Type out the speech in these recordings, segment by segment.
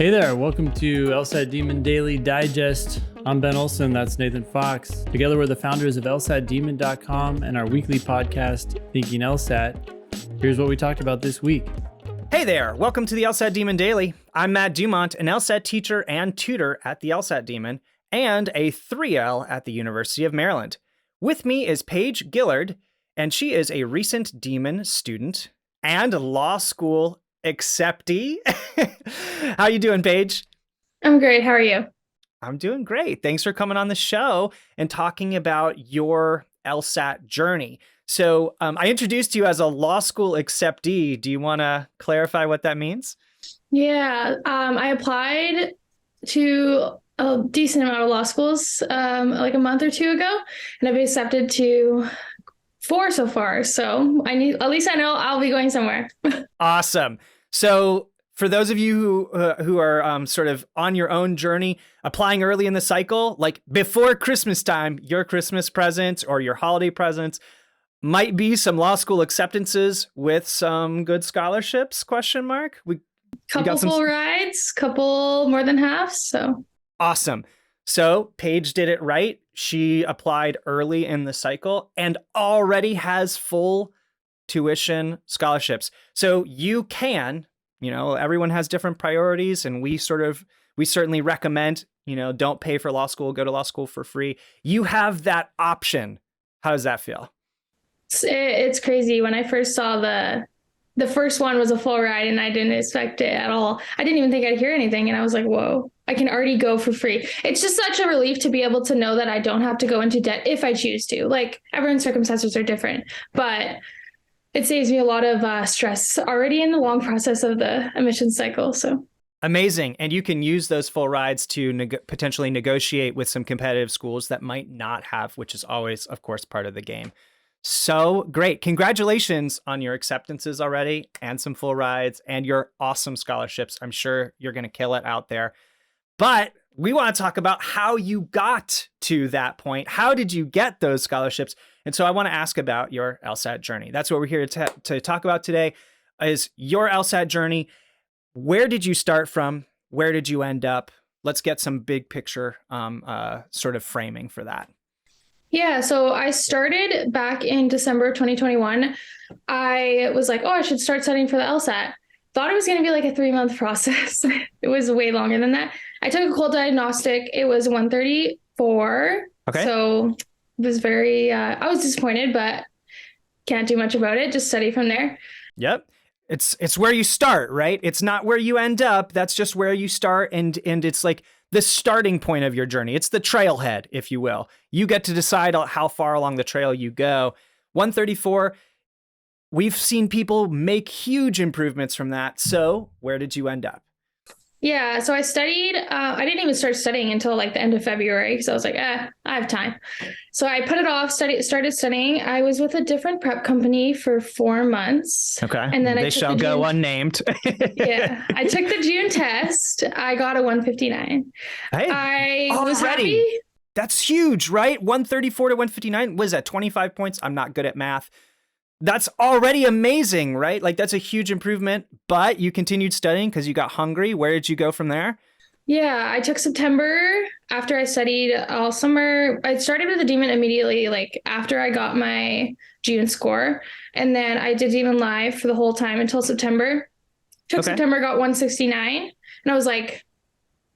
Hey there, welcome to LSAT Demon Daily Digest. I'm Ben Olson, that's Nathan Fox. Together we're the founders of LSATdemon.com and our weekly podcast, Thinking LSAT. Here's what we talked about this week. Hey there, welcome to the LSAT Demon Daily. I'm Matt Dumont, an LSAT teacher and tutor at the LSAT Demon, and a 3L at the University of Maryland. With me is Paige Gillard, and she is a recent Demon student and law school acceptee. How you doing, Paige? I'm great. How are you? I'm doing great. Thanks for coming on the show and talking about your LSAT journey. So I introduced you as a law school acceptee. Do you want to clarify what that means? Yeah, I applied to a decent amount of law schools like a month or two ago, and I've been accepted to 4 so far. So at least I know I'll be going somewhere. Awesome. So for those of you who are sort of on your own journey, applying early in the cycle, like before Christmas time, your Christmas presents or your holiday presents might be some law school acceptances with some good scholarships, ? Couple full rides, couple more than half. So awesome. So Paige did it right. She applied early in the cycle and already has full tuition scholarships. So you can, everyone has different priorities, and we certainly recommend, don't pay for law school, go to law school for free. You have that option. How does that feel? it's crazy. When I first saw the first one was a full ride, and I didn't expect it at all. I didn't even think I'd hear anything. And I was like, whoa, I can already go for free. It's just such a relief to be able to know that I don't have to go into debt if I choose to. Like, everyone's circumstances are different, but it saves me a lot of stress already in the long process of the admissions cycle. So amazing. And you can use those full rides to potentially negotiate with some competitive schools that might not have, which is always, of course, part of the game. So great. Congratulations on your acceptances already and some full rides and your awesome scholarships. I'm sure you're going to kill it out there. But we want to talk about how you got to that point. How did you get those scholarships? And so I want to ask about your LSAT journey. That's what we're here to talk about today, is your LSAT journey. Where did you start from? Where did you end up? Let's get some big picture sort of framing for that. yeah, so I started back in December of 2021. I was like, I should start studying for the LSAT. Thought it was going to be like a 3-month process. It was way longer than that. I took a cold diagnostic. It was 134. Okay. So it was I was disappointed, but can't do much about it. Just study from there. Yep. It's where you start, right? It's not where you end up. That's just where you start. And it's like the starting point of your journey. It's the trailhead, if you will. You get to decide how far along the trail you go. 134, we've seen people make huge improvements from that. So where did you end up? Yeah, so I studied. I didn't even start studying until like the end of February, because I was like, I have time. So I put it off, started studying. I was with a different prep company for 4 months. Okay. And then they shall go unnamed. Yeah, I took the June test. I got a 159. Hey, I was happy. That's huge, right? 134 to 159. What is that, 25 points? I'm not good at math. That's already amazing, right? Like, that's a huge improvement, but you continued studying because you got hungry. Where did you go from there? Yeah, I took September after I studied all summer. I started with the Demon immediately, like after I got my June score. And then I did Demon Live for the whole time until September. September, got 169. And I was like,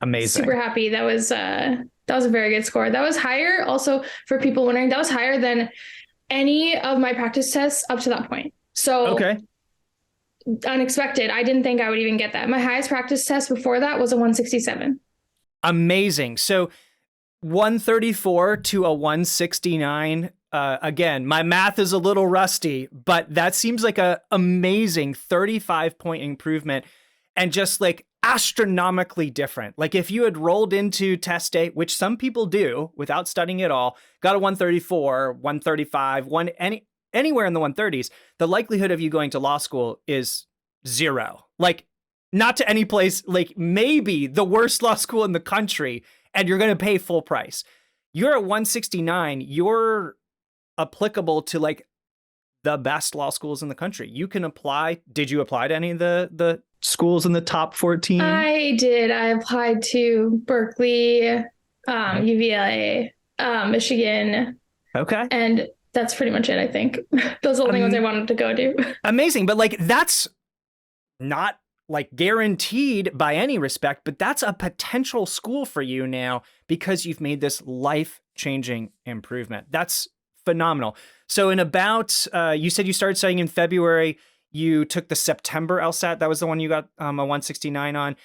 amazing. Super happy. That was a very good score. That was higher, also for people wondering, that was higher than any of my practice tests up to that point. So unexpected. I didn't think I would even get that. My highest practice test before that was a 167. Amazing. So 134 to a 169. Again, my math is a little rusty, but that seems like a amazing 35-point improvement, and just like astronomically different. Like, if you had rolled into test day, which some people do without studying at all, got a 134, 135, anywhere in the 130s, the likelihood of you going to law school is 0. Like, not to any place, like maybe the worst law school in the country, and you're going to pay full price. You're at 169, you're applicable to like the best law schools in the country. You can apply. Did you apply to any of the schools in the top 14? I did. I applied to Berkeley, UVA, Michigan. Okay. And that's pretty much it, I think. Those are the only ones I wanted to go to. Amazing. But like, that's not like guaranteed by any respect, but that's a potential school for you now because you've made this life-changing improvement. That's phenomenal. So in about, you said you started studying in February. You took the September LSAT. That was the one you got a 169 on.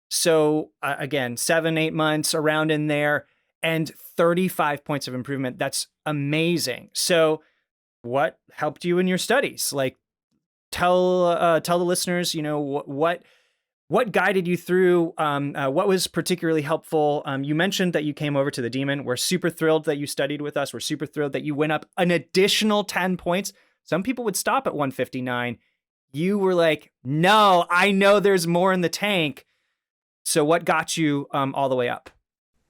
So again, 7-8 months around in there and 35 points of improvement. That's amazing. So what helped you in your studies? Like, tell the listeners, what guided you through, what was particularly helpful. You mentioned that you came over to the Demon. We're super thrilled that you studied with us. We're super thrilled that you went up an additional 10 points. Some people would stop at 159. You were like, no, I know there's more in the tank. So what got you all the way up?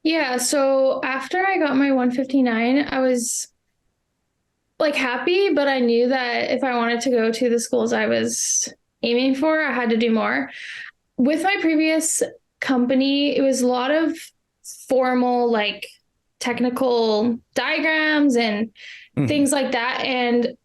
Yeah, so after I got my 159, I was like happy, but I knew that if I wanted to go to the schools I was aiming for, I had to do more. With my previous company, it was a lot of formal, like technical diagrams and things like that. And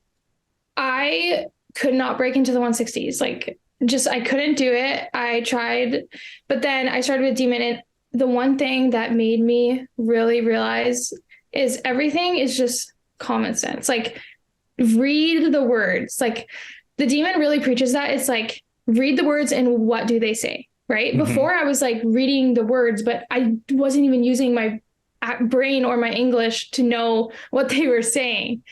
I could not break into the 160s. Like, just, I couldn't do it. I tried, but then I started with Demon. And the one thing that made me really realize is everything is just common sense. Like, read the words. Like, the Demon really preaches that. It's like, read the words and what do they say, right? Before I was like reading the words, but I wasn't even using my brain or my English to know what they were saying.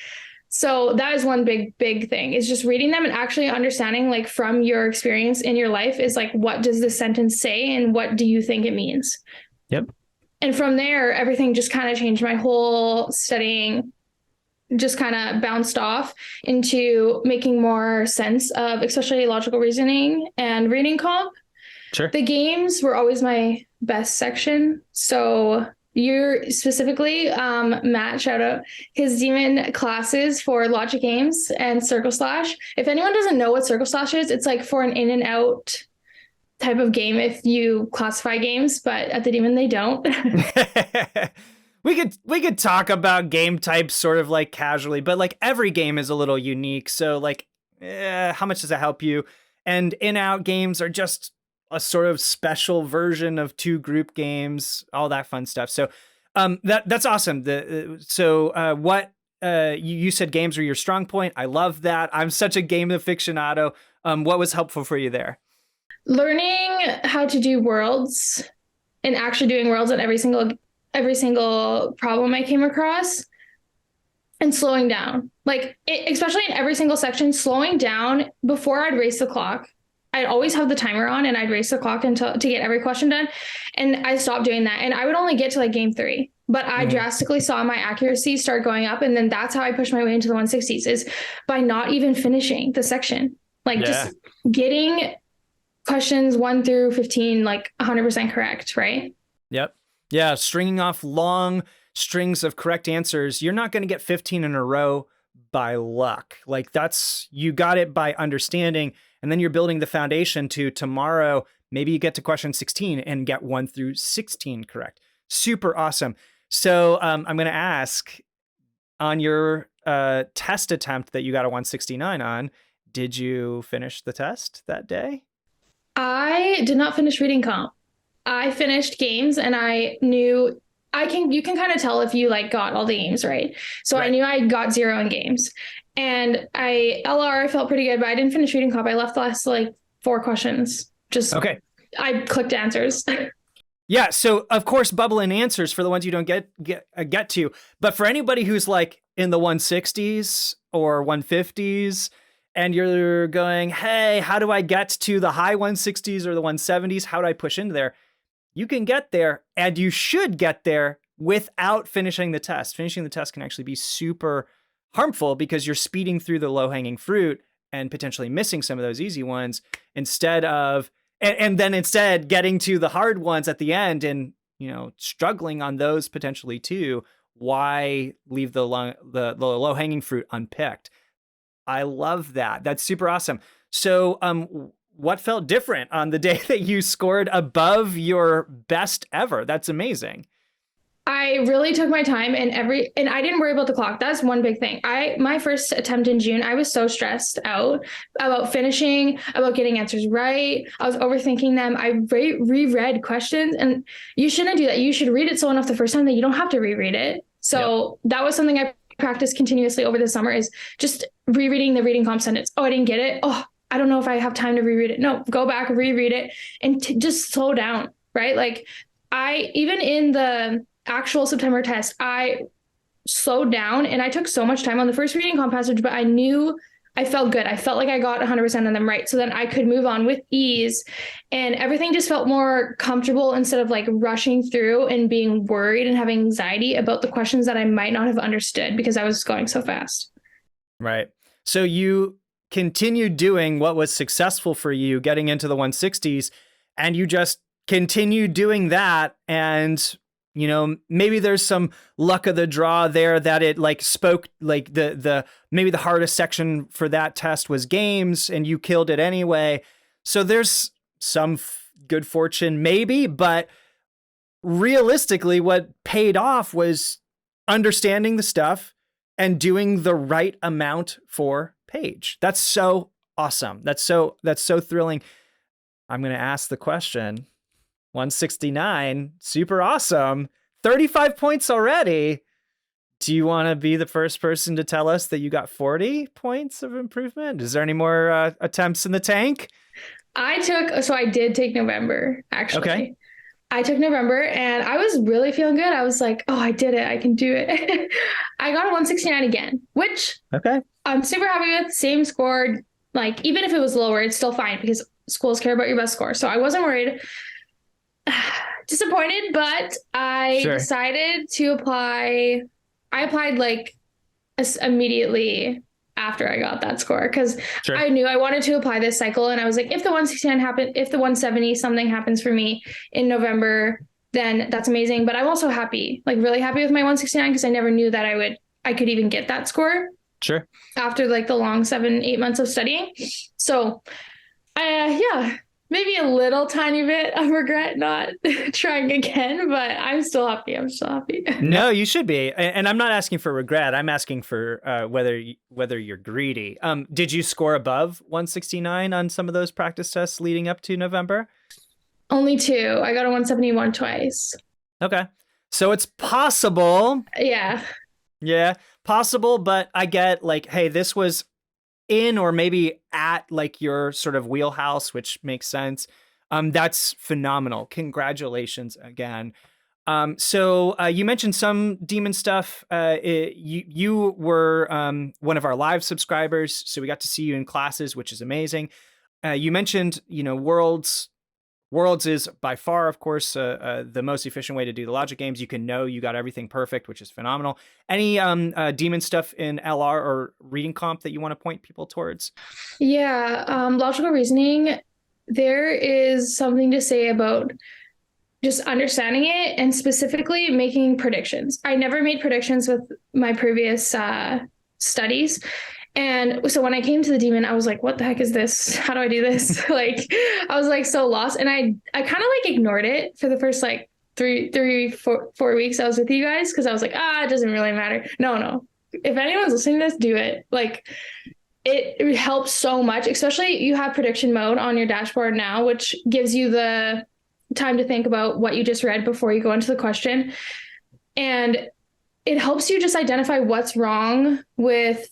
So that is one big thing, is just reading them and actually understanding, like, from your experience in your life, is like, what does this sentence say and what do you think it means? Yep. And from there, everything just kind of changed. My whole studying just kind of bounced off into making more sense of, especially logical reasoning and reading comp. Sure. The games were always my best section. So you're specifically, Matt, shout out his Demon classes for logic games and circle slash. If anyone doesn't know what circle slash is, it's like for an in and out type of game if you classify games, but at the Demon they don't. We could talk about game types sort of like casually, but like every game is a little unique. So like, how much does it help you? And in-out games are just a sort of special version of two group games, all that fun stuff. So that's awesome. What you said games were your strong point. I love that. I'm such a game aficionado. What was helpful for you there? Learning how to do worlds and actually doing worlds on every single problem I came across, and slowing down, like especially in every single section, slowing down. Before, I'd race the clock. I'd always have the timer on and I'd race the clock to get every question done. And I stopped doing that. And I would only get to like game 3, but I drastically saw my accuracy start going up. And then that's how I pushed my way into the 160s, is by not even finishing the section, like just getting questions 1 through 15, like 100% correct. Right. Yep. Yeah, stringing off long strings of correct answers. You're not going to get 15 in a row by luck. Like, you got it by understanding, and then you're building the foundation to tomorrow. Maybe you get to question 16 and get 1 through 16 correct. Super awesome. So I'm going to ask, on your test attempt that you got a 169 on, did you finish the test that day? I did not finish reading comp. I finished games, and I knew you can kind of tell if you like got all the games right. So I knew I got 0 in games, and I felt pretty good, but I didn't finish reading comp. I left the last like 4 questions. Okay. I clicked answers. Yeah. So of course, bubble in answers for the ones you don't get to, but for anybody who's like in the 160s or 150s, and you're going, hey, how do I get to the high 160s or the 170s? How do I push into there? You can get there, and you should get there without finishing the test. Finishing the test can actually be super harmful because you're speeding through the low-hanging fruit and potentially missing some of those easy ones instead getting to the hard ones at the end and, struggling on those potentially too. Why leave the low-hanging fruit unpicked? I love that. That's super awesome. So what felt different on the day that you scored above your best ever? That's amazing. I really took my time and I didn't worry about the clock. That's one big thing. My first attempt in June, I was so stressed out about finishing, about getting answers right. I was overthinking them. I reread questions, and you shouldn't do that. You should read it so enough the first time that you don't have to reread it. So that was something I practiced continuously over the summer, is just rereading the reading comp sentence. Oh, I didn't get it. Oh, I don't know if I have time to reread it. No, go back, reread it, and just slow down, right? Like even in the actual September test, I slowed down and I took so much time on the first reading comp passage, but I knew I felt good. I felt like I got 100% of them right. So then I could move on with ease, and everything just felt more comfortable instead of like rushing through and being worried and having anxiety about the questions that I might not have understood because I was going so fast. Right. So you continued doing what was successful for you, getting into the 160s, and you just continued doing that. And maybe there's some luck of the draw there that it like spoke, like maybe the hardest section for that test was games and you killed it anyway. So there's some good fortune maybe, but realistically what paid off was understanding the stuff and doing the right amount for Paige. That's so awesome. That's so thrilling. I'm going to ask the question. 169, super awesome. 35 points already. Do you want to be the first person to tell us that you got 40 points of improvement? Is there any more attempts in the tank? I did take November, actually. Okay. I took November and I was really feeling good. I was like, oh, I did it. I can do it. I got a 169 again, which I'm super happy with. Same score. Like, even if it was lower, it's still fine because schools care about your best score. So I wasn't worried. Disappointed, but I decided to apply. I applied like immediately after I got that score because I knew I wanted to apply this cycle, and I was like, if the 169 happened, if the 170 something happens for me in November, then that's amazing. But I'm also happy, like really happy with my 169 because I never knew that I could even get that score. Sure. After like the long 7-8 months of studying, so maybe a little tiny bit of regret not trying again, but I'm still happy. No, you should be. And I'm not asking for regret. I'm asking for whether you're greedy. Did you score above 169 on some of those practice tests leading up to November? Only 2. I got a 171 twice. Okay. So it's possible. Yeah. Yeah, possible. But I get like, hey, this was in or maybe at like your sort of wheelhouse, which makes sense. That's phenomenal. Congratulations again. So you mentioned some demon stuff. You were one of our live subscribers, so we got to see you in classes, which is amazing. You mentioned, Worlds is by far, of course, the most efficient way to do the logic games. You can know you got everything perfect, which is phenomenal. Any demon stuff in LR or reading comp that you want to point people towards? Yeah, logical reasoning. There is something to say about just understanding it and specifically making predictions. I never made predictions with my previous studies. And so when I came to the demon, I was like, what the heck is this? How do I do this? Like, I was like so lost. And I kind of like ignored it for the first like 4 weeks I was with you guys. Cause I was like, it doesn't really matter. No. If anyone's listening to this, do it. Like it helps so much, especially you have prediction mode on your dashboard now, which gives you the time to think about what you just read before you go into the question. And it helps you just identify what's wrong with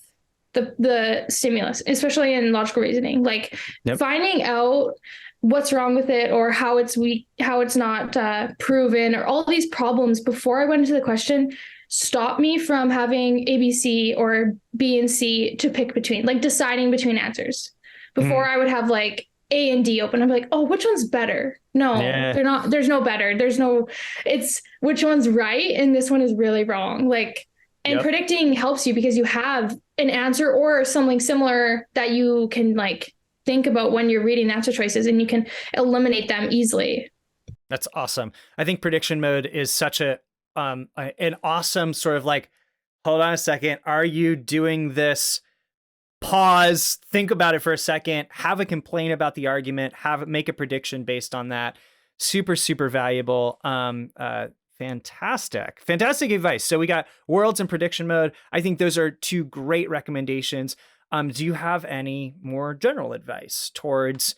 the stimulus, especially in logical reasoning, like finding out what's wrong with it or how it's weak, how it's not proven, or all these problems before I went into the question stop me from having A, B, C or B and C to pick between, like deciding between answers. Before I would have like A and D open. I'm like, oh, which one's better? No, they're not. There's no better. It's which one's right. And this one is really wrong. Like, and predicting helps you because you have an answer or something similar that you can like think about when you're reading answer choices, and you can eliminate them easily. That's awesome. I think prediction mode is such an awesome sort of like, hold on a second. Are you doing this pause, think about it for a second, have a complaint about the argument, make a prediction based on that. Super, super valuable. Fantastic advice. So we got worlds and prediction mode. I think those are two great recommendations. Do you have any more general advice towards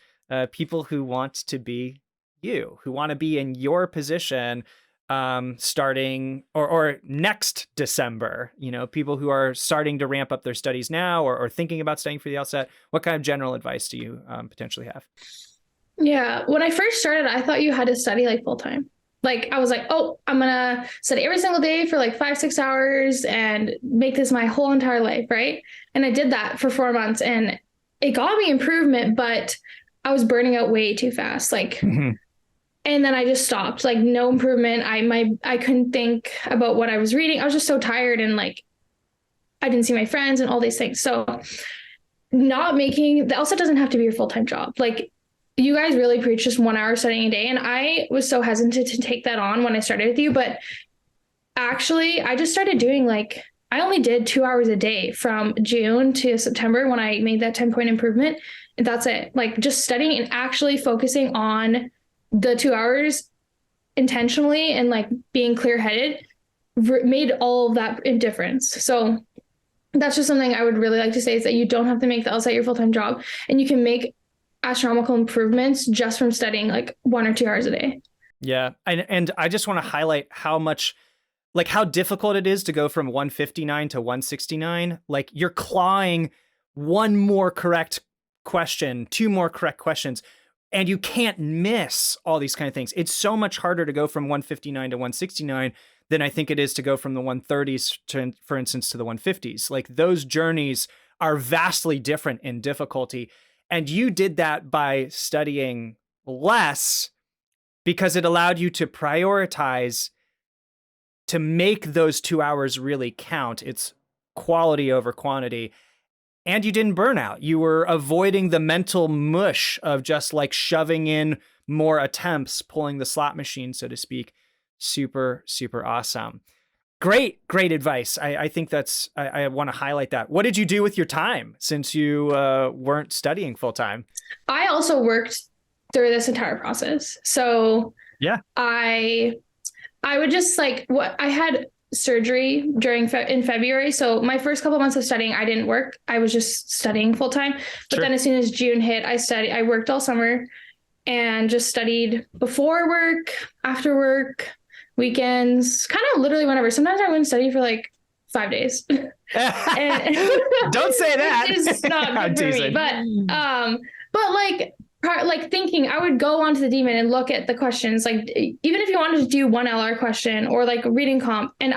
people who want to be you, who want to be in your position starting or next December, people who are starting to ramp up their studies now or thinking about studying for the LSAT? What kind of general advice do you potentially have? Yeah. When I first started, I thought you had to study like full time. Like I was like, oh, I'm going to study every single day for like 5-6 hours and make this my whole entire life. Right. And I did that for 4 months and it got me improvement, but I was burning out way too fast. Like, and then I just stopped, like no improvement. I couldn't think about what I was reading. I was just so tired and like, I didn't see my friends and all these things. So not making the LSAT doesn't have to be your full-time job. Like you guys really preach just 1 hour studying a day. And I was so hesitant to take that on when I started with you, but actually I just started doing I only did 2 hours a day from June to September when I made that 10-point improvement. And that's it. Like just studying and actually focusing on the 2 hours intentionally and like being clear-headed made all of that a difference. So that's just something I would really like to say is that you don't have to make the LSAT your full-time job and you can make astronomical improvements just from studying like 1 or 2 hours a day. Yeah. And I just want to highlight how difficult it is to go from 159 to 169. Like you're clawing one more correct question, 2 more correct questions, and you can't miss all these kind of things. It's so much harder to go from 159 to 169 than I think it is to go from the 130s to, for instance, to the 150s. Like those journeys are vastly different in difficulty. And you did that by studying less because it allowed you to prioritize to make those 2 hours really count. It's quality over quantity. And you didn't burn out. You were avoiding the mental mush of just like shoving in more attempts, pulling the slot machine, so to speak. Super, super awesome. Great advice. I think I want to highlight that. What did you do with your time since you weren't studying full time? I also worked through this entire process. So yeah, I would just I had surgery in February. So my first couple months of studying, I didn't work. I was just studying full time. But then as soon as June hit, I worked all summer and just studied before work, after work, weekends, kind of literally whenever. Sometimes I wouldn't study for like 5 days. Don't say that. It's not good for me. But like thinking, I would go onto the Demon and look at the questions. Like even if you wanted to do 1 LR question or like reading comp, and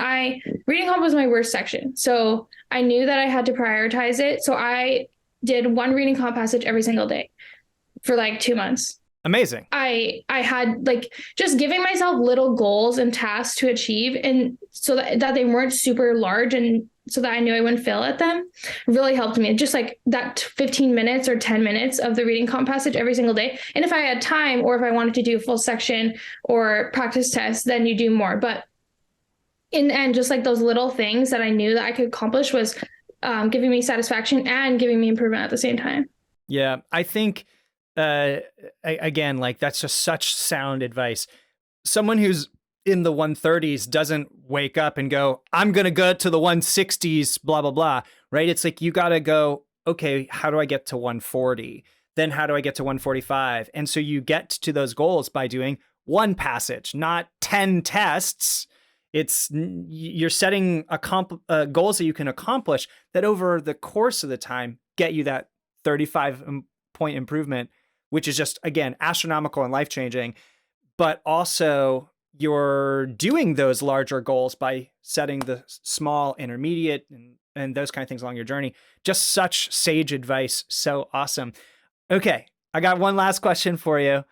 reading comp was my worst section. So I knew that I had to prioritize it. So I did 1 reading comp passage every single day for like 2 months. Amazing. I had just giving myself little goals and tasks to achieve, and so that they weren't super large, and so that I knew I wouldn't fail at them, really helped me. Just like that 15 minutes or 10 minutes of the reading comp passage every single day. And if I had time or if I wanted to do a full section or practice test, then you do more. But in the end, just like those little things that I knew that I could accomplish was giving me satisfaction and giving me improvement at the same time. Yeah, I think again, like that's just such sound advice. Someone who's in the 130s doesn't wake up and go, I'm going to go to the 160s, blah, blah, blah, right? It's like, you got to go, okay, how do I get to 140? Then how do I get to 145? And so you get to those goals by doing 1 passage, not 10 tests. You're setting goals that you can accomplish that over the course of the time get you that 35-point improvement, which is just, again, astronomical and life-changing. But also you're doing those larger goals by setting the small, intermediate, and those kind of things along your journey. Just such sage advice. So awesome. Okay, I got one last question for you.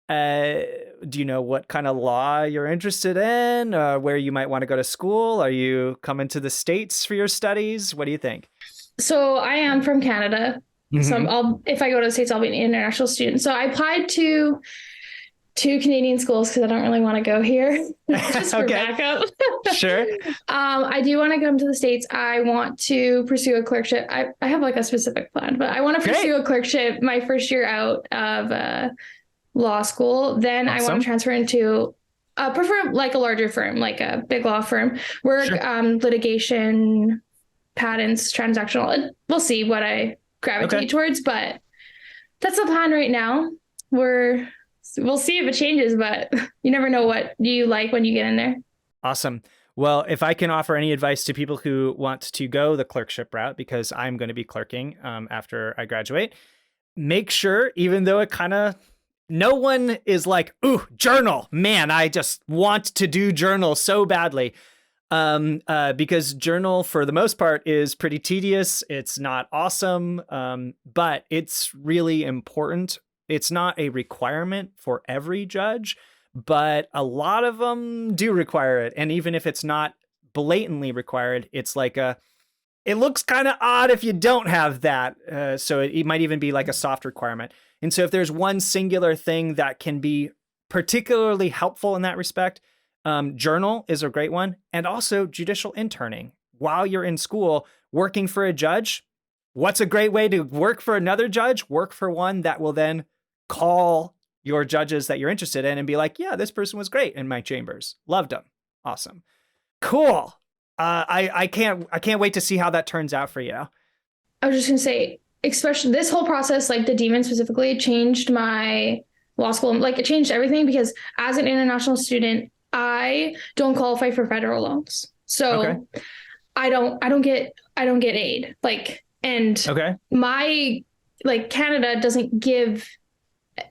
Do you know what kind of law you're interested in? Where you might want to go to school? Are you coming to the States for your studies? What do you think? So I am from Canada. Mm-hmm. So if I go to the States, I'll be an international student. So I applied to 2 Canadian schools because I don't really want to go here just for backup. Sure. I do want to come to the States. I want to pursue a clerkship. I have like a specific plan, but I want to pursue a clerkship my first year out of law school. Then I want to transfer into prefer like a larger firm, like a big law firm, work litigation, patents, transactional. We'll see what I gravitate towards, but that's the plan right now. We'll see if it changes, but you never know what you like when you get in there. Awesome. Well, if I can offer any advice to people who want to go the clerkship route, because I'm going to be clerking after I graduate, make sure, even though it kind of, no one is like, ooh, journal, man, I just want to do journal so badly. Because journal for the most part is pretty tedious. It's not awesome. But it's really important. It's not a requirement for every judge, but a lot of them do require it. And even if it's not blatantly required, it's like it looks kind of odd if you don't have that. So it might even be like a soft requirement. And so if there's one singular thing that can be particularly helpful in that respect, journal is a great one. And also judicial interning while you're in school, working for a judge. What's a great way to work for another judge? Work for one that will then call your judges that you're interested in and be like, yeah, this person was great in my chambers. Loved them. Awesome. Cool. I can't wait to see how that turns out for you. I was just going to say, especially this whole process, like the demon specifically changed my law school. Like it changed everything because as an international student, I don't qualify for federal loans. So I don't get aid. Like, and my, like Canada doesn't give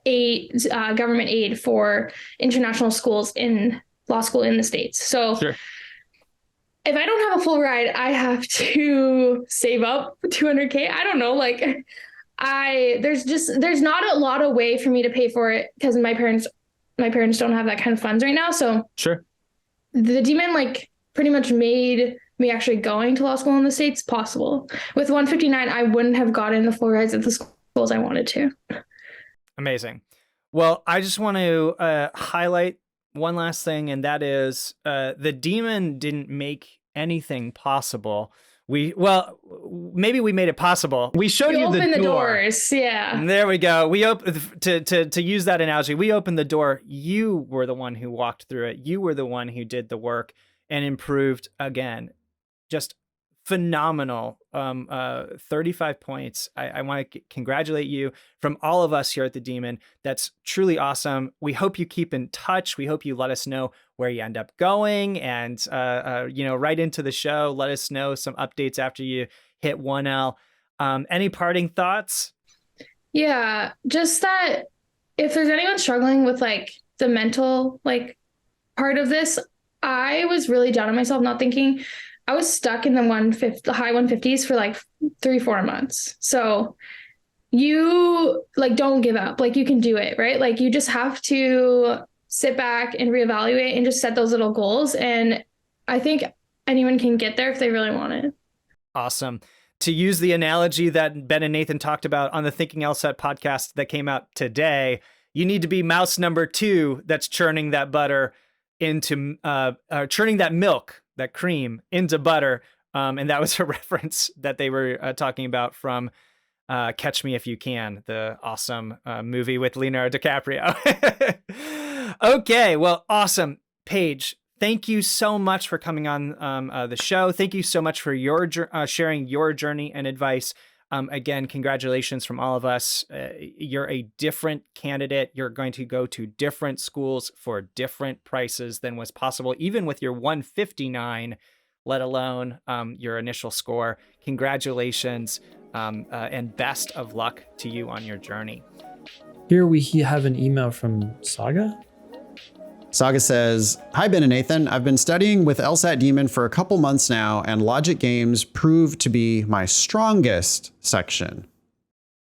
government aid for international schools in law school in the States. So if I don't have a full ride, I have to save up $200K. I don't know. Like there's not a lot of way for me to pay for it because my parents don't have that kind of funds right now. So the demon like pretty much made me actually going to law school in the States possible. With 159, I wouldn't have gotten the full rides at the schools I wanted to. Amazing. Well, I just want to highlight one last thing, and that is the demon didn't make anything possible. Maybe we made it possible. We showed you the doors. Yeah. There we go. We to use that analogy. We opened the door. You were the one who walked through it. You were the one who did the work and improved again. Just phenomenal. 35 points. I want to congratulate you from all of us here at the Demon. That's truly awesome. We hope you keep in touch. We hope you let us know where you end up going and, right into the show. Let us know some updates after you hit 1L. Any parting thoughts? Yeah, just that if there's anyone struggling with like the mental, like part of this, I was really down on myself, not thinking. I was stuck in the high 150s for like 3-4 months. So you like, don't give up. Like you can do it, right? Like you just have to sit back and reevaluate and just set those little goals. And I think anyone can get there if they really want it. Awesome. To use the analogy that Ben and Nathan talked about on the Thinking LSAT podcast that came out today, you need to be mouse number 2 that's churning that butter into churning that milk, that cream into butter. And that was a reference that they were talking about from Catch Me If You Can, the awesome movie with Leonardo DiCaprio. Okay, well, awesome. Paige, thank you so much for coming on the show. Thank you so much for your sharing your journey and advice. Again, congratulations from all of us. You're a different candidate. You're going to go to different schools for different prices than was possible, even with your 159, let alone your initial score. Congratulations and best of luck to you on your journey. Here we have an email from Saga. Saga says, "Hi, Ben and Nathan. I've been studying with LSAT Demon for a couple months now, and logic games proved to be my strongest section.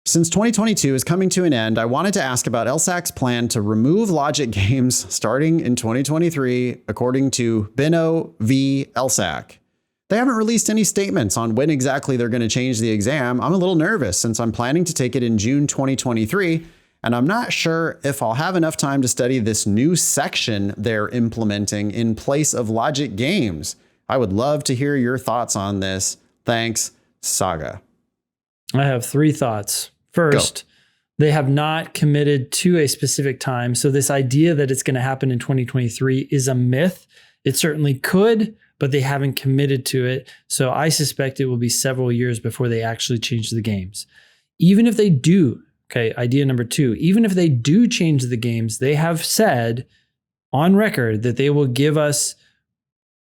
Since 2022 is coming to an end, I wanted to ask about LSAC's plan to remove logic games starting in 2023, according to Beno v. LSAC. They haven't released any statements on when exactly they're going to change the exam. I'm a little nervous since I'm planning to take it in June 2023, and I'm not sure if I'll have enough time to study this new section they're implementing in place of logic games. I would love to hear your thoughts on this. Thanks, Saga. I have 3 thoughts. First, they have not committed to a specific time. So this idea that it's going to happen in 2023 is a myth. It certainly could, but they haven't committed to it. So I suspect it will be several years before they actually change the games. Even if they do, okay, idea number 2, even if they do change the games, they have said on record that they will give us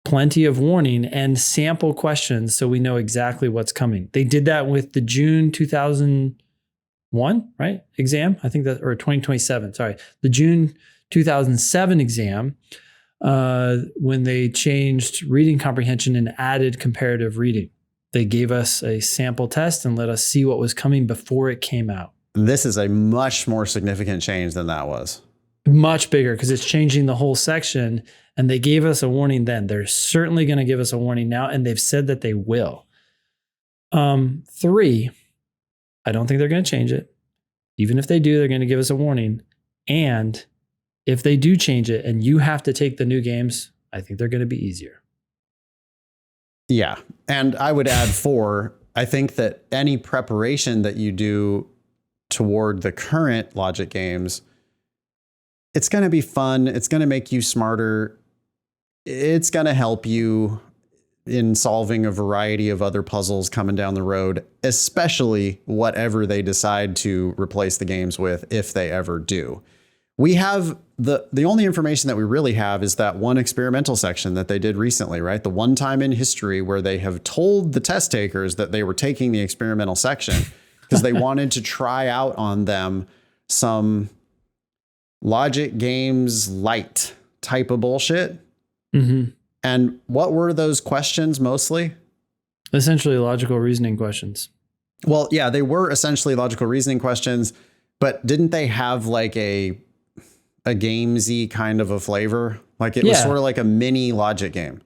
plenty of warning and sample questions so we know exactly what's coming. They did that with the June 2001, right? Exam, I think that, or 2027, sorry. The June 2007 exam, when they changed reading comprehension and added comparative reading. They gave us a sample test and let us see what was coming before it came out. This is a much more significant change than that was. Much bigger because it's changing the whole section, and they gave us a warning then. They're certainly going to give us a warning now, and they've said that they will. 3, I don't think they're going to change it. Even if they do, they're going to give us a warning. And if they do change it and you have to take the new games, I think they're going to be easier. Yeah. And I would add 4, I think that any preparation that you do toward the current logic games, it's going to be fun. It's going to make you smarter. It's going to help you in solving a variety of other puzzles coming down the road, especially whatever they decide to replace the games with, if they ever do. We have the only information that we really have is that one experimental section that they did recently, right? The one time in history where they have told the test takers that they were taking the experimental section because they wanted to try out on them some logic games light type of bullshit. Mm-hmm. And what were those questions mostly? Essentially logical reasoning questions. Well, yeah, they were essentially logical reasoning questions, but didn't they have like a gamesy kind of a flavor? Like it was sort of like a mini logic game.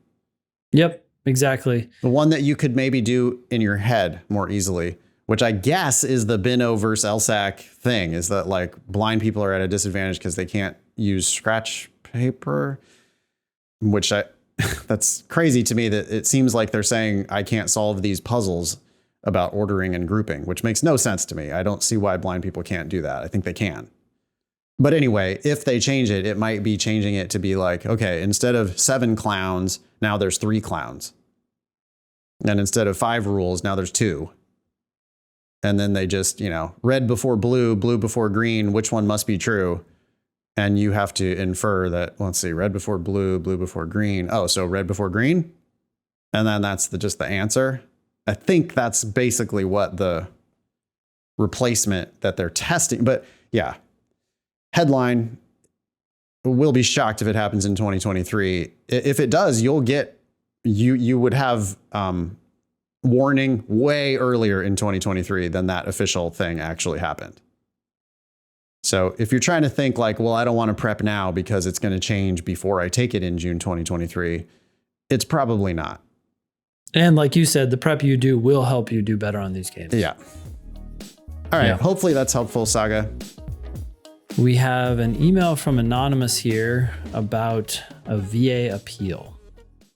Yep, exactly. The one that you could maybe do in your head more easily, which I guess is the Bino versus LSAC thing, is that like blind people are at a disadvantage because they can't use scratch paper, which that's crazy to me that it seems like they're saying I can't solve these puzzles about ordering and grouping, which makes no sense to me. I don't see why blind people can't do that. I think they can. But anyway, if they change it, it might be changing it to be like, okay, instead of 7 clowns, now there's 3 clowns. And instead of 5 rules, now there's 2. And then they just, red before blue, blue before green, which one must be true? And you have to infer that, let's see, red before blue, blue before green. Oh, so red before green? And then that's just the answer. I think that's basically what the replacement that they're testing. But yeah, headline, we'll be shocked if it happens in 2023. If it does, you'll get, you would have warning way earlier in 2023 than that official thing actually happened. So if you're trying to think like, well, I don't want to prep now because it's going to change before I take it in June 2023, it's probably not. And like you said, the prep you do will help you do better on these games. Yeah. All right. Yeah. Hopefully that's helpful, Saga. We have an email from Anonymous here about a VA appeal.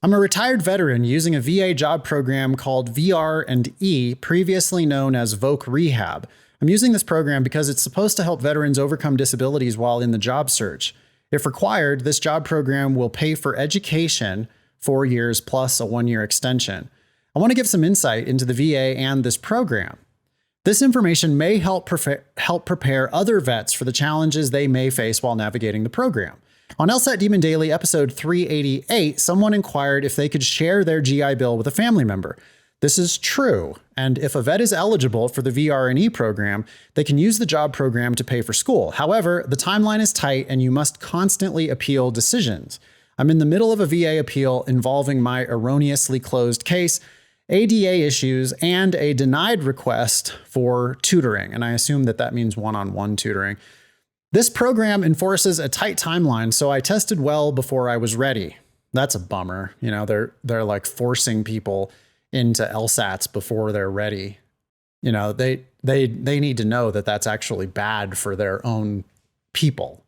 I'm a retired veteran using a VA job program called VR&E, previously known as Voc Rehab. I'm using this program because it's supposed to help veterans overcome disabilities while in the job search. If required, this job program will pay for education 4 years plus a 1-year extension. I want to give some insight into the VA and this program. This information may help prepare other vets for the challenges they may face while navigating the program. On LSAT Demon Daily, episode 388, someone inquired if they could share their GI Bill with a family member. This is true, and if a vet is eligible for the VR&E program, they can use the job program to pay for school. However, the timeline is tight and you must constantly appeal decisions. I'm in the middle of a VA appeal involving my erroneously closed case, ADA issues, and a denied request for tutoring, and I assume that means one-on-one tutoring. This program enforces a tight timeline, so I tested well before I was ready. That's a bummer. They're like forcing people into LSATs before they're ready. they need to know that that's actually bad for their own people.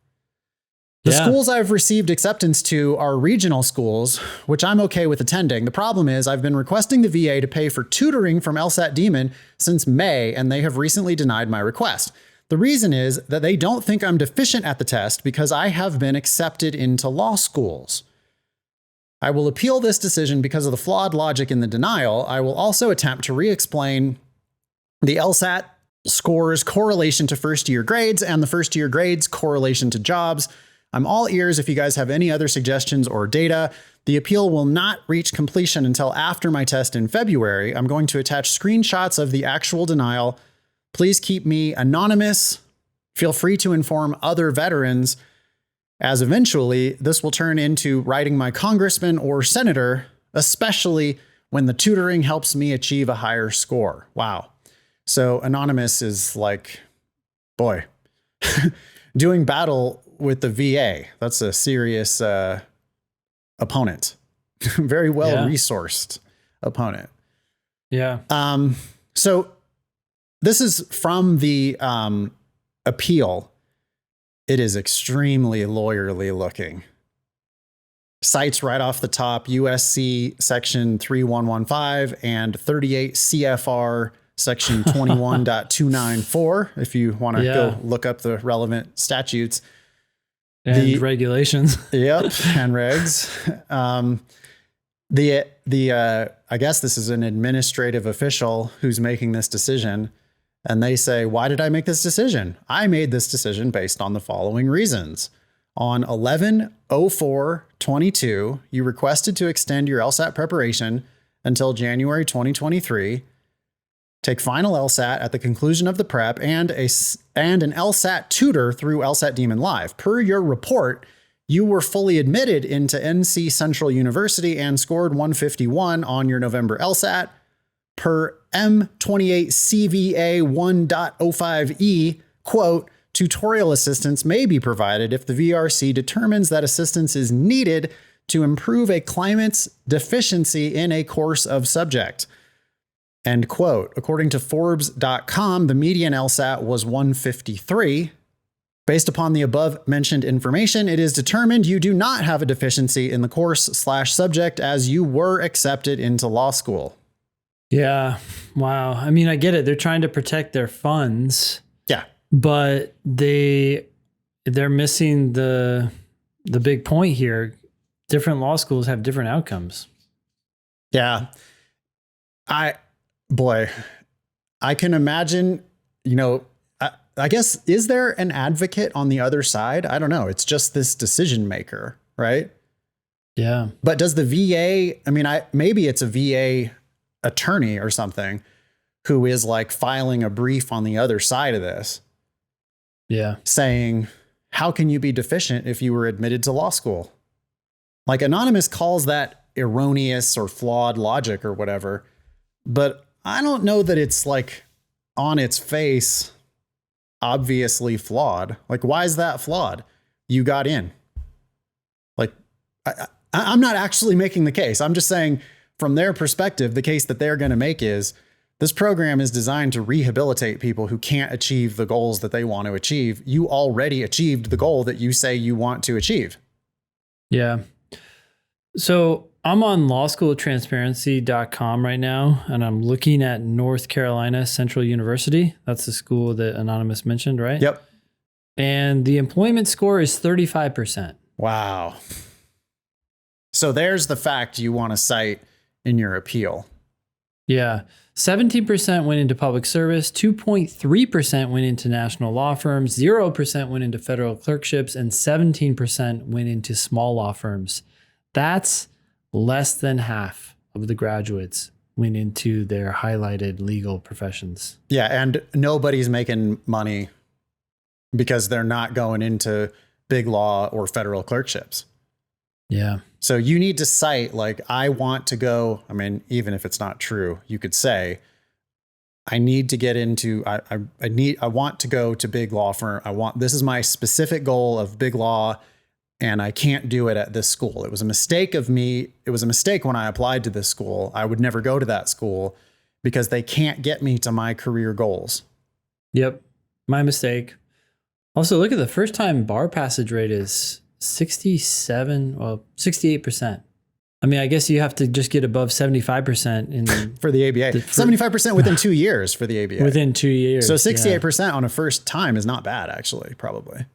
The schools I've received acceptance to are regional schools, which I'm okay with attending. The problem is I've been requesting the VA to pay for tutoring from LSAT Demon since May, and they have recently denied my request. The reason is that they don't think I'm deficient at the test because I have been accepted into law schools. I will appeal this decision because of the flawed logic in the denial. I will also attempt to re-explain the LSAT scores correlation to first-year grades and the first-year grades correlation to jobs. I'm all ears if you guys have any other suggestions or data. The appeal will not reach completion until after my test in February. I'm going to attach screenshots of the actual denial. Please keep me anonymous. Feel free to inform other veterans, as eventually this will turn into writing my congressman or senator, especially when the tutoring helps me achieve a higher score. Wow. So anonymous is like, boy, doing battle with the VA. That's a serious opponent. Very well resourced opponent. Yeah. So this is from the appeal. It is extremely lawyerly looking. Cites right off the top USC section 3115 and 38 CFR section 21.294 if you want to go look up the relevant statutes. And regulations. Yep, and regs. I guess this is an administrative official who's making this decision, and they say, why did I make this decision? I made this decision based on the following reasons. On 11/04/22, you requested to extend your LSAT preparation until January 2023. Take final LSAT at the conclusion of the prep and an LSAT tutor through LSAT Demon Live. Per your report, you were fully admitted into NC Central University and scored 151 on your November LSAT. Per M28 CVA 1.05E, quote, tutorial assistance may be provided if the VRC determines that assistance is needed to improve a claimant's deficiency in a course of subject. End quote. According to Forbes.com, the median LSAT was 153. Based upon the above mentioned information, it is determined you do not have a deficiency in the course/subject as you were accepted into law school. Yeah. Wow. I mean, I get it. They're trying to protect their funds. Yeah. But they're missing the big point here. Different law schools have different outcomes. Yeah. Boy, I can imagine, I guess, is there an advocate on the other side? I don't know. It's just this decision maker, right? Yeah. But does the VA, maybe it's a VA attorney or something who is like filing a brief on the other side of this. Yeah. Saying, how can you be deficient if you were admitted to law school? Like Anonymous calls that erroneous or flawed logic or whatever. But I don't know that it's like on its face, obviously flawed. Like, why is that flawed? You got in. Like, I'm not actually making the case. I'm just saying from their perspective, the case that they're going to make is this program is designed to rehabilitate people who can't achieve the goals that they want to achieve. You already achieved the goal that you say you want to achieve. Yeah. So I'm on lawschooltransparency.com right now, and I'm looking at North Carolina Central University. That's the school that Anonymous mentioned, right? Yep. And the employment score is 35%. Wow. So there's the fact you want to cite in your appeal. Yeah. 17% went into public service, 2.3% went into national law firms, 0% went into federal clerkships, and 17% went into small law firms. That's less than half of the graduates went into their highlighted legal professions. Yeah, and nobody's making money because they're not going into big law or federal clerkships. Yeah. So you need to cite, like, I want to go, even if it's not true, you could say, I need to get into, I want to go to big law firm. This is my specific goal of big law, and I can't do it at this school. It was a mistake of me. It was a mistake when I applied to this school. I would never go to that school because they can't get me to my career goals. Yep. My mistake. Also, look at the first time bar passage rate is 68%. I mean, I guess you have to just get above 75% in for the ABA. 75% within 2 years for the ABA. Within 2 years. So 68% on a first time is not bad, actually, probably.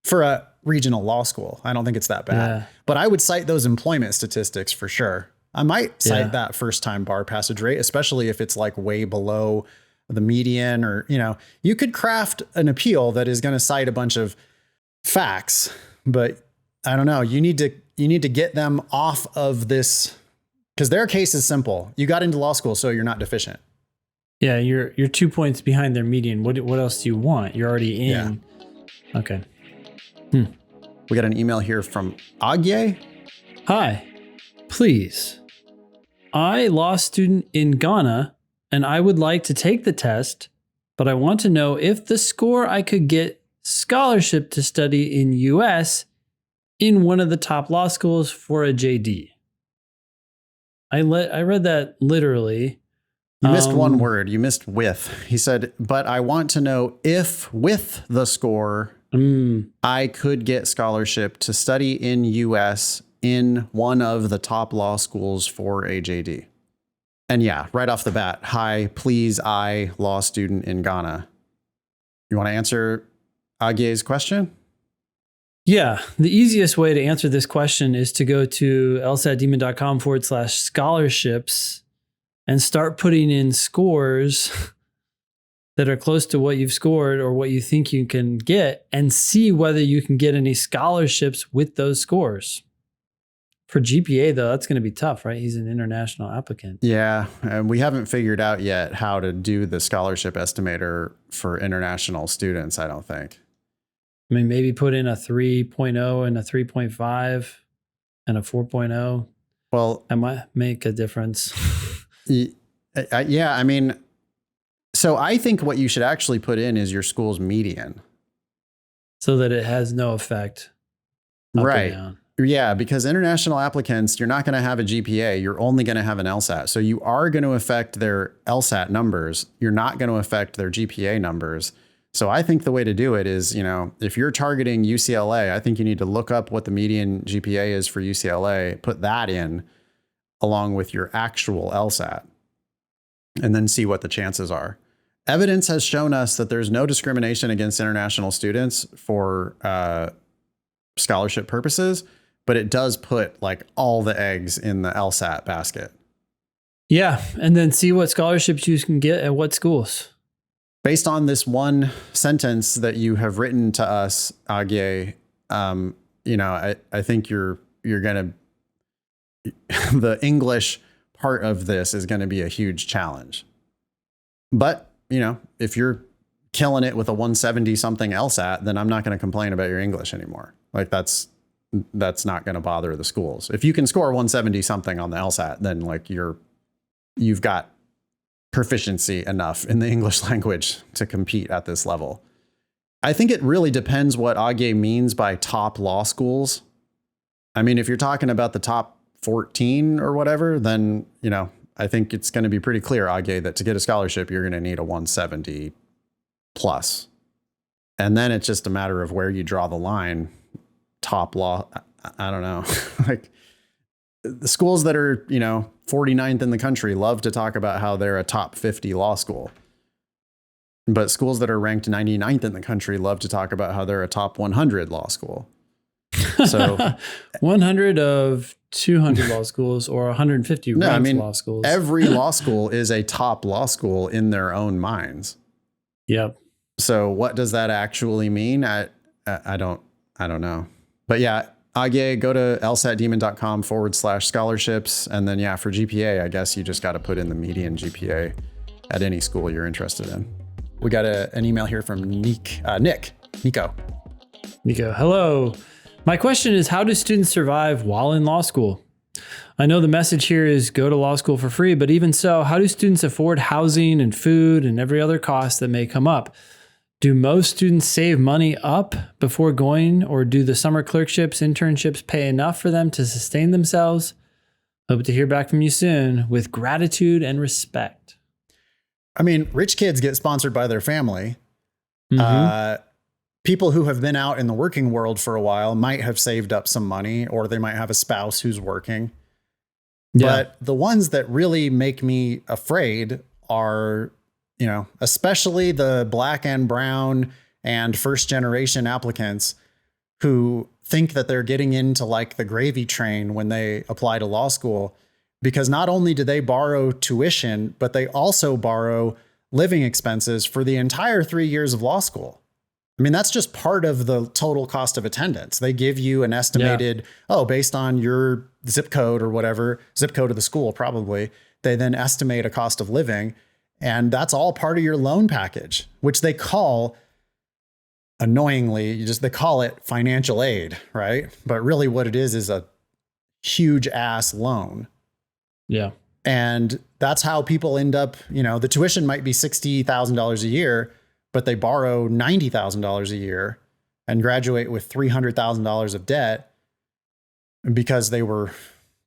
For a regional law school, I don't think it's that bad. Yeah. But I would cite those employment statistics for sure. I might cite that first time bar passage rate, especially if it's like way below the median, or, you know, you could craft an appeal that is going to cite a bunch of facts, but I don't know. You need to get them off of this, because their case is simple. You got into law school, so you're not deficient. Yeah, you're 2 points behind their median. What else do you want? You're already in. Yeah. Okay. We got an email here from Agye. Hi, please. I law student in Ghana, and I would like to take the test, but I want to know if the score I could get scholarship to study in US in one of the top law schools for a JD. I read that literally. You missed one word. You missed with. He said, but I want to know if with the score, I could get scholarship to study in US in one of the top law schools for a JD. And yeah, right off the bat, hi, please, I, law student in Ghana. You want to answer Agye's question? Yeah, the easiest way to answer this question is to go to lsatdemon.com/scholarships and start putting in scores that are close to what you've scored or what you think you can get, and see whether you can get any scholarships with those scores. For GPA, though, that's going to be tough, right? He's an international applicant. Yeah, and we haven't figured out yet how to do the scholarship estimator for international students, I don't think. I mean, maybe put in a 3.0 and a 3.5 and a 4.0. Well, that might make a difference. Yeah, I mean, so I think what you should actually put in is your school's median. So that it has no effect. Right. Yeah, because international applicants, you're not going to have a GPA. You're only going to have an LSAT. So you are going to affect their LSAT numbers. You're not going to affect their GPA numbers. So I think the way to do it is, you know, if you're targeting UCLA, I think you need to look up what the median GPA is for UCLA, put that in along with your actual LSAT, and then see what the chances are. Evidence has shown us that there's no discrimination against international students for scholarship purposes, but it does put like all the eggs in the LSAT basket. Yeah, and then see what scholarships you can get at what schools. Based on this one sentence that you have written to us, Agye, you know, I think you're going to, the English part of this is going to be a huge challenge. But, you know, if you're killing it with a 170 something LSAT, then I'm not going to complain about your English anymore. Like that's not going to bother the schools. If you can score 170 something on the LSAT, then like you've got proficiency enough in the English language to compete at this level. I think it really depends what Agye means by top law schools. I mean, if you're talking about the top 14 or whatever, then, you know, I think it's going to be pretty clear, Agye, that to get a scholarship, you're going to need a 170 plus. And then it's just a matter of where you draw the line. Top law, I don't know. Like the schools that are, you know, 49th in the country love to talk about how they're a top 50 law school. But schools that are ranked 99th in the country love to talk about how they're a top 100 law school. So 100 of 200 law schools or 150 ranked law schools. Every law school is a top law school in their own minds. Yep. So what does that actually mean? I don't know. But yeah, Agye, go to lsatdemon.com/scholarships. And then, yeah, for GPA, I guess you just got to put in the median GPA at any school you're interested in. We got an email here from Nico. Hello. My question is, how do students survive while in law school? I know the message here is go to law school for free, but even so, how do students afford housing and food and every other cost that may come up? Do most students save money up before going, or do the summer clerkships, internships pay enough for them to sustain themselves? Hope to hear back from you soon. With gratitude and respect. I mean, rich kids get sponsored by their family. People who have been out in the working world for a while might have saved up some money, or they might have a spouse who's working. Yeah. But the ones that really make me afraid are, you know, especially the black and brown and first generation applicants who think that they're getting into like the gravy train when they apply to law school, because not only do they borrow tuition, but they also borrow living expenses for the entire 3 years of law school. I mean, that's just part of the total cost of attendance. They give you an estimated, based on your zip code or whatever, zip code of the school, probably, they then estimate a cost of living. And that's all part of your loan package, which they call, annoyingly, they call it financial aid, right? But really what it is a huge ass loan. Yeah. And that's how people end up, you know, the tuition might be $60,000 a year, but they borrow $90,000 a year and graduate with $300,000 of debt because they were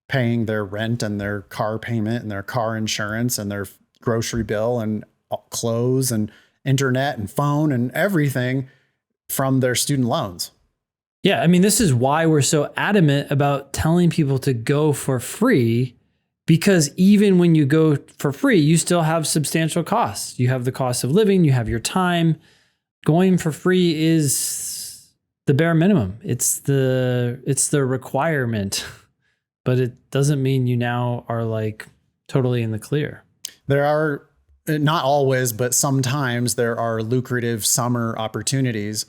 paying their rent and their car payment and their car insurance and their grocery bill and clothes and internet and phone and everything from their student loans. Yeah. I mean, this is why we're so adamant about telling people to go for free, because even when you go for free, you still have substantial costs. You have the cost of living, you have your time. Going for free is the bare minimum. It's the requirement, but it doesn't mean you now are like totally in the clear. There are, not always, but sometimes there are lucrative summer opportunities.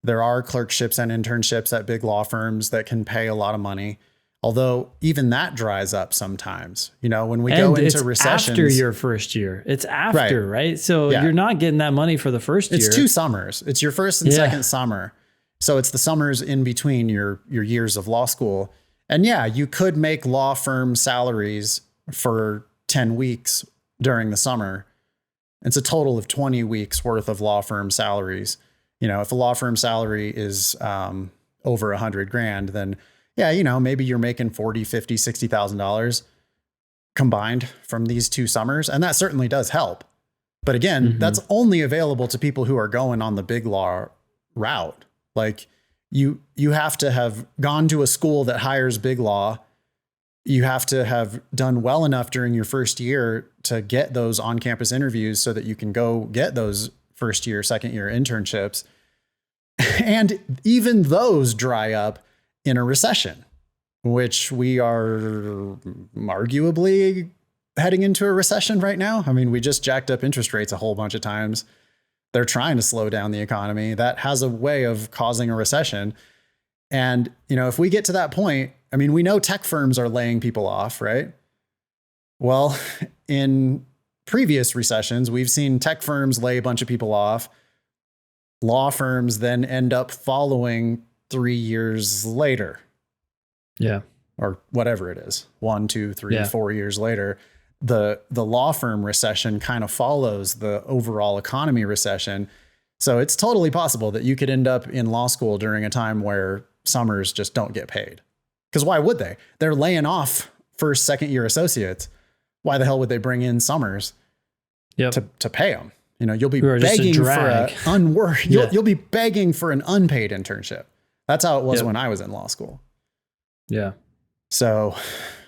There are clerkships and internships at big law firms that can pay a lot of money. Although even that dries up sometimes, you know, when we go into recessions. After your first year, it's after, right? So you're not getting that money for the first year. It's 2 summers. It's your first and second summer. So it's the summers in between your years of law school. And yeah, you could make law firm salaries for 10 weeks during the summer. It's a total of 20 weeks worth of law firm salaries. You know, if a law firm salary is over $100,000, then yeah, you know, maybe you're making $40,000, $50,000, $60,000 combined from these 2 summers. And that certainly does help. But again, that's only available to people who are going on the big law route. Like you have to have gone to a school that hires big law. You have to have done well enough during your first year to get those on-campus interviews so that you can go get those first year, second year internships. And even those dry up in a recession, which we are arguably heading into a recession right now. I mean, we just jacked up interest rates a whole bunch of times. They're trying to slow down the economy. That has a way of causing a recession. And, you know, if we get to that point, I mean, we know tech firms are laying people off, right? Well, in previous recessions, we've seen tech firms lay a bunch of people off. Law firms then end up following 3 years later. Yeah. Or whatever it is. 1, 2, 3, 4 years later. The law firm recession kind of follows the overall economy recession. So it's totally possible that you could end up in law school during a time where summers just don't get paid. Because why would they? They're laying off first, second year associates. Why the hell would they bring in summers to pay them? You know, you'll be begging for you'll be begging for an unpaid internship. That's how it was when I was in law school. Yeah. So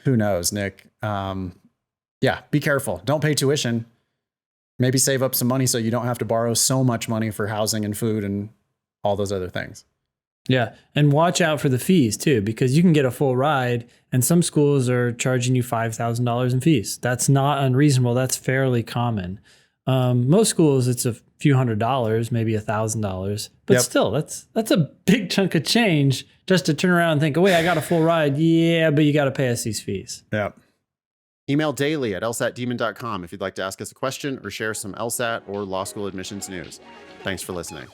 who knows, Nick? Be careful. Don't pay tuition. Maybe save up some money so you don't have to borrow so much money for housing and food and all those other things. Yeah. And watch out for the fees too, because you can get a full ride and some schools are charging you $5,000 in fees. That's not unreasonable. That's fairly common. Most schools, it's a few $100s, maybe $1,000, but still that's a big chunk of change just to turn around and think, oh wait, I got a full ride. Yeah, but you got to pay us these fees. Yeah. Email daily at lsatdemon.com if you'd like to ask us a question or share some LSAT or law school admissions news. Thanks for listening.